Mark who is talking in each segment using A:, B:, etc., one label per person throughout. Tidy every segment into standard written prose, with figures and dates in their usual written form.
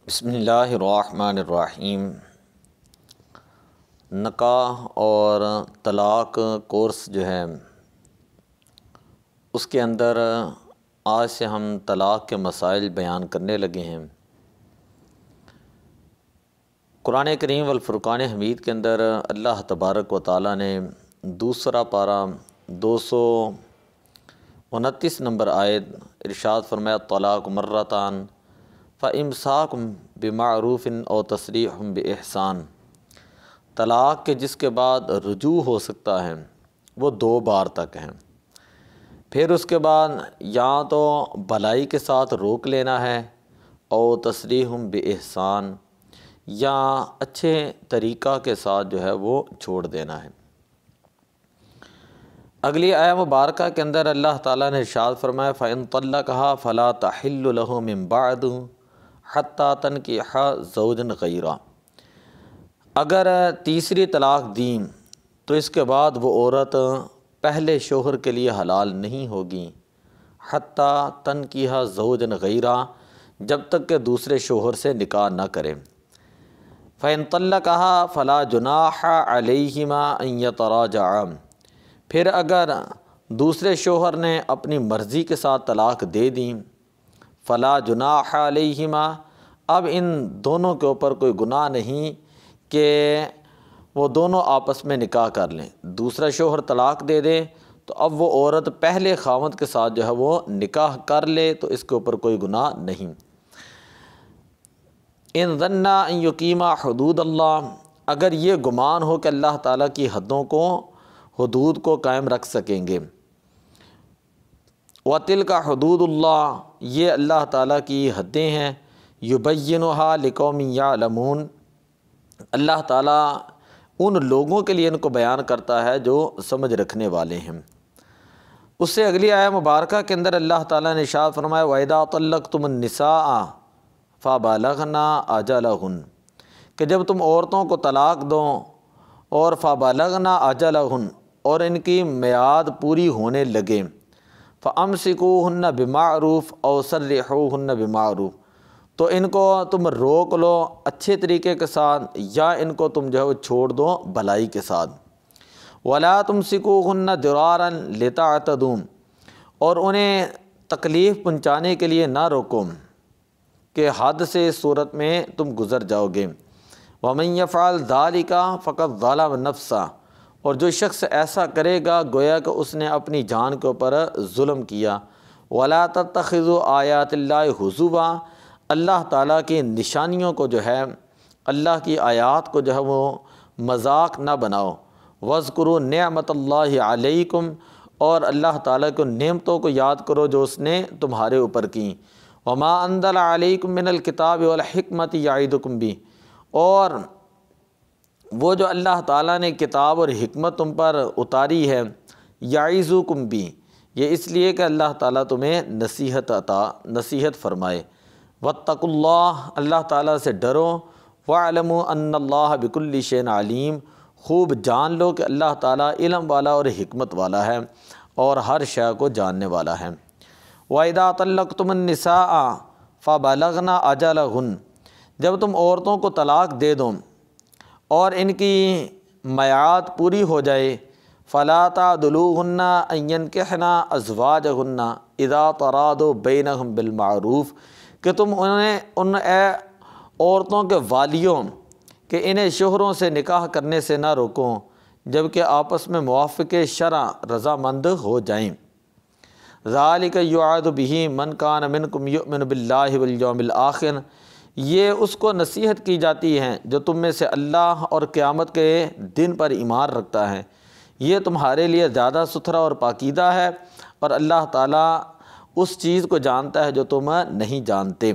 A: بسم اللہ الرحمن الرحیم۔ نکاح اور طلاق کورس جو ہے اس کے اندر آج سے ہم طلاق کے مسائل بیان کرنے لگے ہیں۔ قرآن کریم والفرقان حمید کے اندر اللہ تبارک و تعالیٰ نے دوسرا پارہ 229 نمبر آیت ارشاد فرمایا طلاق مرتان فامساک بمعروف او تسریح باحسان۔ طلاق کے جس کے بعد رجوع ہو سکتا ہے وہ 2 بار تک ہیں، پھر اس کے بعد یا تو بھلائی کے ساتھ روک لینا ہے او تسریح باحسان، یا اچھے طریقہ کے ساتھ جو ہے وہ چھوڑ دینا ہے۔ اگلی آیہ مبارکہ کے اندر اللہ تعالیٰ نے ارشاد فرمایا فَإِن طَلَّقَهَا فَلَا تَحِلُّ لَهُ مِن بَعْدُ حَتَّى تَنْكِحَ زَوْجًا غَيْرَهُ۔ اگر تیسری طلاق دیں تو اس کے بعد وہ عورت پہلے شوہر کے لیے حلال نہیں ہوگی حتیٰ تنکیہ زوجن غیرہ، جب تک کہ دوسرے شوہر سے نکاح نہ کرے۔ فَإِن طَلَّقَهَا فَلَا جُنَاحَ عَلَيْهِمَا أَن يَتَرَاجَعَا۔ پھر اگر دوسرے شوہر نے اپنی مرضی کے ساتھ طلاق دے دیں، فَلَا جُنَاحَ عَلَيْهِمَا، اب ان دونوں کے اوپر کوئی گناہ نہیں کہ وہ دونوں آپس میں نکاح کر لیں۔ دوسرا شوہر طلاق دے دے تو اب وہ عورت پہلے خاوند کے ساتھ جو ہے وہ نکاح کر لے تو اس کے اوپر کوئی گناہ نہیں۔ ان ظنا ان یقیما حدود اللہ، اگر یہ گمان ہو کہ اللہ تعالیٰ کی حدوں کو حدود کو قائم رکھ سکیں گے۔ وَتِلْكَ حدود اللہ، یہ اللہ تعالیٰ کی حدیں ہیں۔ یبینھا لقوم یعلمون، اللہ تعالیٰ ان لوگوں کے لیے ان کو بیان کرتا ہے جو سمجھ رکھنے والے ہیں۔ اس سے اگلی آیہ مبارکہ کے اندر اللہ تعالیٰ نے ارشاد فرمایا وَإِذَا طَلَّقْتُمُ النِّسَاءَ فَبَلَغْنَ أَجَلَهُنَّ، کہ جب تم عورتوں کو طلاق دو اور فَبَلَغْنَ أَجَلَهُنَّ، اور ان کی میعاد پوری ہونے لگے، فَأَمْسِكُوهُنَّ بِمَعْرُوفٍ أَوْ سَرِّحُوهُنَّ بِمَعْرُوفٍ، تو ان کو تم روک لو اچھے طریقے کے ساتھ، یا ان کو تم جو ہے وہ چھوڑ دو بھلائی کے ساتھ۔ وَلَا تُمْسِكُوهُنَّ ضِرَارًا لِتَعْتَدُوا، اور انہیں تکلیف پہنچانے کے لیے نہ روکو کہ حد سے اس صورت میں تم گزر جاؤ گے۔ وَمَن يَفْعَلْ ذَلِكَ فَقَدْ ظَلَمَ نَفْسَهُ، اور جو شخص ایسا کرے گا گویا کہ اس نے اپنی جان کے اوپر ظلم کیا۔ وَلَا تَتَّخِذُوا آیَاتِ اللَّهِ هُزُوًا، اللہ تعالیٰ کی نشانیوں کو جو ہے، اللہ کی آیات کو جو ہے وہ مذاق نہ بناؤ۔ وَاذْكُرُوا نِعْمَتَ اللَّهِ عَلَيْكُمْ، اور اللہ تعالیٰ کو نعمتوں کو یاد کرو جو اس نے تمہارے اوپر کی۔ وَمَا أَنزَلَ عَلَيْكُمْ مِنَ الْكِتَابِ وَالْحِكْمَةِ يَعِظُكُمْ بِهِ، اور وہ جو اللہ تعالیٰ نے کتاب اور حکمت تم پر اتاری ہے، یعظکم بہ، یہ اس لیے کہ اللہ تعالیٰ تمہیں نصیحت فرمائے۔ واتقوا اللہ، اللہ تعالیٰ سے ڈرو۔ واعلموا ان اللہ بکل شیء علیم، خوب جان لو کہ اللہ تعالیٰ علم والا اور حکمت والا ہے اور ہر شے کو جاننے والا ہے۔ وَإِذَا طَلَّقْتُمُ النِّسَاءَ فَبَلَغْنَ أَجَلَهُنَّ، جب تم عورتوں کو طلاق دے دو اور ان کی میعاد پوری ہو جائے، فَلَا تَعْضُلُوهُنَّ أَن يَنكِحْنَ أَزْوَاجَهُنَّ إِذَا تَرَاضَوْا بَيْنَهُم بِالْمَعْرُوفِ، کہ تم ان عورتوں کے والیوں کہ انہیں شوہروں سے نکاح کرنے سے نہ روکو جبکہ آپس میں موافق شرع رضامند ہو جائیں۔ ذَلِكَ يُوعَظُ بِهِ مَنْ كَانَ مِنْكُمْ يُؤْمِنُ بِاللَّهِ وَالْيَوْمِ الْآخِرِ، یہ اس کو نصیحت کی جاتی ہے جو تم میں سے اللہ اور قیامت کے دن پر ایمان رکھتا ہے، یہ تمہارے لیے زیادہ ستھرا اور پاکیزہ ہے، اور اللہ تعالیٰ اس چیز کو جانتا ہے جو تم نہیں جانتے۔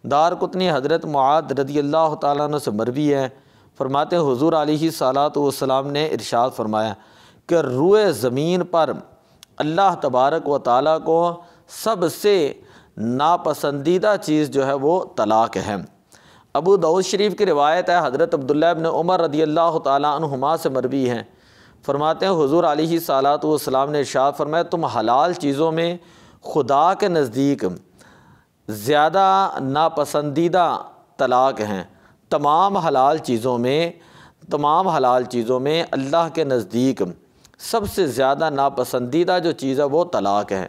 A: دارقطنی حضرت معاذ رضی اللہ تعالیٰ عنہ سے مروی ہے، فرماتے ہیں حضور علیہ الصلاۃ والسلام نے ارشاد فرمایا کہ روئے زمین پر اللہ تبارک و تعالیٰ کو سب سے ناپسندیدہ چیز جو ہے وہ طلاق ہے۔ ابو داؤد شریف کی روایت ہے، حضرت عبداللہ ابن عمر رضی اللہ تعالیٰ عنہما سے مروی ہے، فرماتے ہیں حضور علیہ الصلاۃ والسلام نے ارشاد فرمایا تم حلال چیزوں میں خدا کے نزدیک زیادہ ناپسندیدہ طلاق ہیں، تمام حلال چیزوں میں اللہ کے نزدیک سب سے زیادہ ناپسندیدہ جو چیز ہے وہ طلاق ہے۔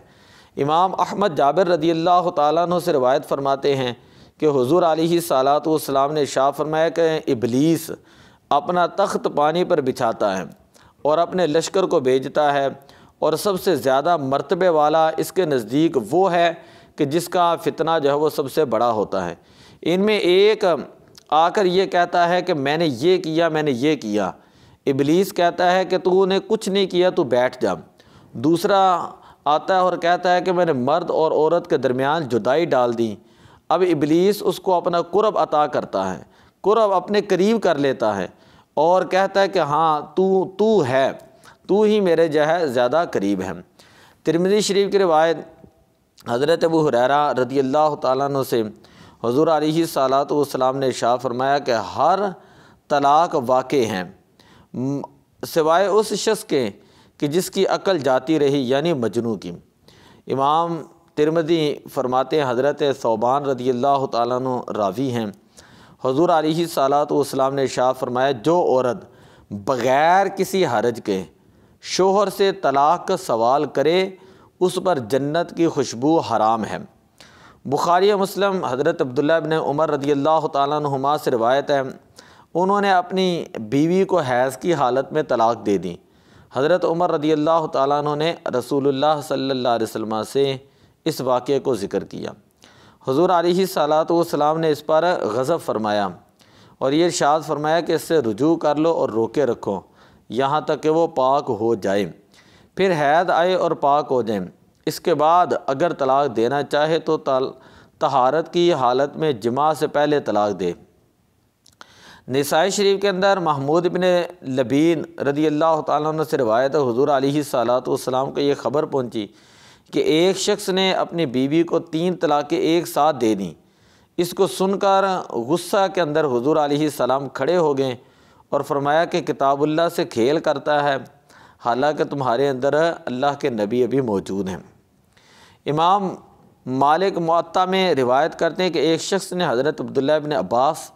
A: امام احمد جابر رضی اللہ تعالیٰ عنہ سے روایت فرماتے ہیں کہ حضور علیہ الصلاۃ والسلام نے ارشاد فرمایا کہ ابلیس اپنا تخت پانی پر بچھاتا ہے اور اپنے لشکر کو بھیجتا ہے، اور سب سے زیادہ مرتبے والا اس کے نزدیک وہ ہے کہ جس کا فتنہ جو ہے وہ سب سے بڑا ہوتا ہے۔ ان میں ایک آ کر یہ کہتا ہے کہ میں نے یہ کیا، ابلیس کہتا ہے کہ تو نے کچھ نہیں کیا، تو بیٹھ جا۔ دوسرا آتا ہے اور کہتا ہے کہ میں نے مرد اور عورت کے درمیان جدائی ڈال دی۔ اب ابلیس اس کو اپنا قرب عطا کرتا ہے، قرب اپنے قریب کر لیتا ہے اور کہتا ہے کہ ہاں تو ہی میرے جو ہے زیادہ قریب ہے۔ ترمذی شریف کی روایت حضرت ابو ہریرہ رضی اللہ تعالیٰ عنہ سے حضور علیہ الصلاۃ والسلام نے ارشاد فرمایا کہ ہر طلاق واقع ہیں سوائے اس شخص کے کہ جس کی عقل جاتی رہی، یعنی مجنوں کی۔ امام ترمذی فرماتے ہیں حضرت ثوبان رضی اللہ تعالیٰ عنہ راوی ہیں، حضور علیہ الصلاۃ والسلام نے ارشاد فرمایا جو عورت بغیر کسی حرج کے شوہر سے طلاق کا سوال کرے اس پر جنت کی خوشبو حرام ہے۔ بخاری و مسلم حضرت عبداللہ ابن عمر رضی اللہ تعالیٰ عنہما سے روایت ہے، انہوں نے اپنی بیوی کو حیض کی حالت میں طلاق دے دی۔ حضرت عمر رضی اللہ تعالیٰ عنہ نے رسول اللہ صلی اللہ علیہ وسلم سے اس واقعے کو ذکر کیا۔ حضور علیہ الصلاۃ والسلام نے اس پر غضب فرمایا اور یہ ارشاد فرمایا کہ اس سے رجوع کر لو اور روکے رکھو یہاں تک کہ وہ پاک ہو جائے، پھر حید آئے اور پاک ہو جائیں، اس کے بعد اگر طلاق دینا چاہے تو طہارت کی حالت میں جماع سے پہلے طلاق دے۔ نسائی شریف کے اندر محمود بن لبین رضی اللہ تعالیٰ عنہ سے روایت ہے، حضور علیہ الصلاۃ والسلام کو یہ خبر پہنچی کہ ایک شخص نے اپنی بیوی کو 3 طلاقیں ایک ساتھ دے دیں۔ اس کو سن کر غصہ کے اندر حضور علیہ السلام کھڑے ہو گئے اور فرمایا کہ کتاب اللہ سے کھیل کرتا ہے، حالانکہ تمہارے اندر اللہ کے نبی ابھی موجود ہیں۔ امام مالک موطا میں روایت کرتے ہیں کہ ایک شخص نے حضرت عبداللہ ابن عباس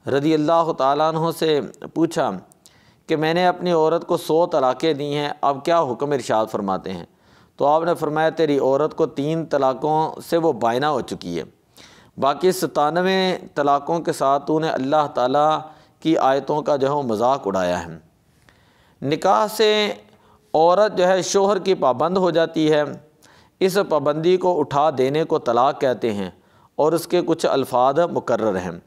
A: رضی اللہ تعالیٰ عنہ سے پوچھا کہ میں نے اپنی عورت کو 100 طلاقیں دی ہیں، اب کیا حکم ارشاد فرماتے ہیں؟ تو آپ نے فرمایا تیری عورت کو 3 طلاقوں سے وہ بائنہ ہو چکی ہے، باقی 97 طلاقوں کے ساتھ تو نے اللہ تعالیٰ کی آیتوں کا جو ہے مذاق اڑایا ہے۔ نکاح سے عورت جو ہے شوہر کی پابند ہو جاتی ہے، اس پابندی کو اٹھا دینے کو طلاق کہتے ہیں اور اس کے کچھ الفاظ مقرر ہیں۔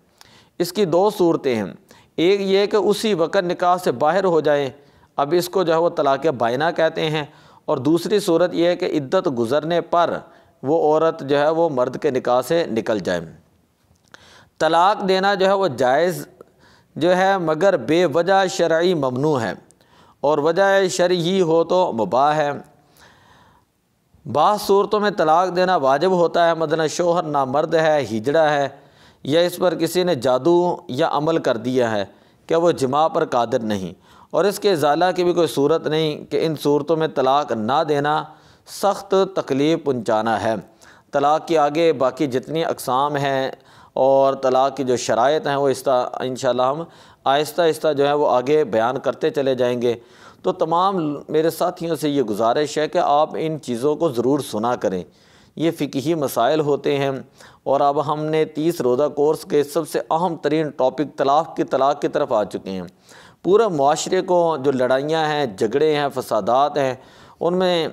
A: اس کی 2 صورتیں ہیں، ایک یہ کہ اسی وقت نکاح سے باہر ہو جائے، اب اس کو جو ہے وہ طلاق بائنہ کہتے ہیں، اور دوسری صورت یہ ہے کہ عدت گزرنے پر وہ عورت جو ہے وہ مرد کے نکاح سے نکل جائے۔ طلاق دینا جو ہے وہ جائز جو ہے مگر بے وجہ شرعی ممنوع ہے، اور وجہ شرعی ہو تو مباح ہے۔ بعض صورتوں میں طلاق دینا واجب ہوتا ہے، مثلا شوہر نامرد ہے، ہجڑا ہے، یا اس پر کسی نے جادو یا عمل کر دیا ہے کہ وہ جماع پر قادر نہیں، اور اس کے ازالہ کی بھی کوئی صورت نہیں، کہ ان صورتوں میں طلاق نہ دینا سخت تکلیف پہنچانا ہے۔ طلاق کی آگے باقی جتنی اقسام ہیں اور طلاق کی جو شرائط ہیں وہ انشاءاللہ ہم آہستہ آہستہ جو ہے وہ آگے بیان کرتے چلے جائیں گے۔ تو تمام میرے ساتھیوں سے یہ گزارش ہے کہ آپ ان چیزوں کو ضرور سنا کریں، یہ فقہی مسائل ہوتے ہیں، اور اب ہم نے 30 روزہ کورس کے سب سے اہم ترین ٹاپک طلاق کی طرف آ چکے ہیں۔ پورے معاشرے کو جو لڑائیاں ہیں، جھگڑے ہیں، فسادات ہیں، ان میں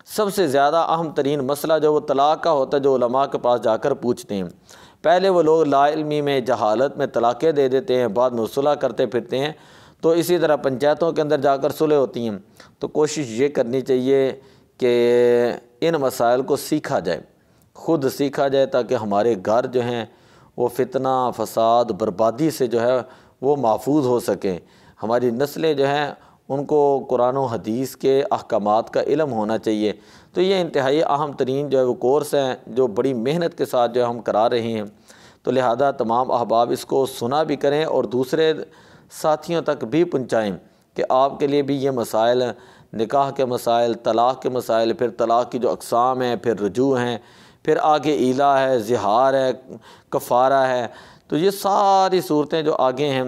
A: سب سے زیادہ اہم ترین مسئلہ جو وہ طلاق کا ہوتا ہے، جو علماء کے پاس جا کر پوچھتے ہیں۔ پہلے وہ لوگ لا علمی میں، جہالت میں طلاقیں دے دیتے ہیں، بعد میں صلح کرتے پھرتے ہیں، تو اسی طرح پنچایتوں کے اندر جا کر صلح ہوتی ہیں۔ تو کوشش یہ کرنی چاہیے کہ ان مسائل کو سیکھا جائے، خود سیکھا جائے، تاکہ ہمارے گھر جو ہیں وہ فتنہ، فساد، بربادی سے جو ہے وہ محفوظ ہو سکیں، ہماری نسلیں جو ہیں ان کو قرآن و حدیث کے احکامات کا علم ہونا چاہیے۔ تو یہ انتہائی اہم ترین جو ہے وہ کورس ہیں، جو بڑی محنت کے ساتھ جو ہم کرا رہے ہیں، تو لہذا تمام احباب اس کو سنا بھی کریں اور دوسرے ساتھیوں تک بھی پہنچائیں کہ آپ کے لیے بھی یہ مسائل، نکاح کے مسائل، طلاق کے مسائل، پھر طلاق کی جو اقسام ہیں، پھر رجوع ہیں، پھر آگے ایلا ہے، زہار ہے، کفارہ ہے، تو یہ ساری صورتیں جو آگے ہیں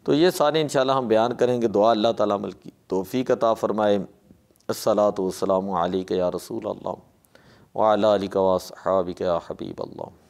A: تو یہ سارے انشاءاللہ ہم بیان کریں گے۔ دعا اللہ تعالیٰ عمل کی توفیق عطا فرمائے۔ الصلاۃ والسلام علیک یا رسول اللہ وعلی آلک واصحابک یا حبیب اللہ۔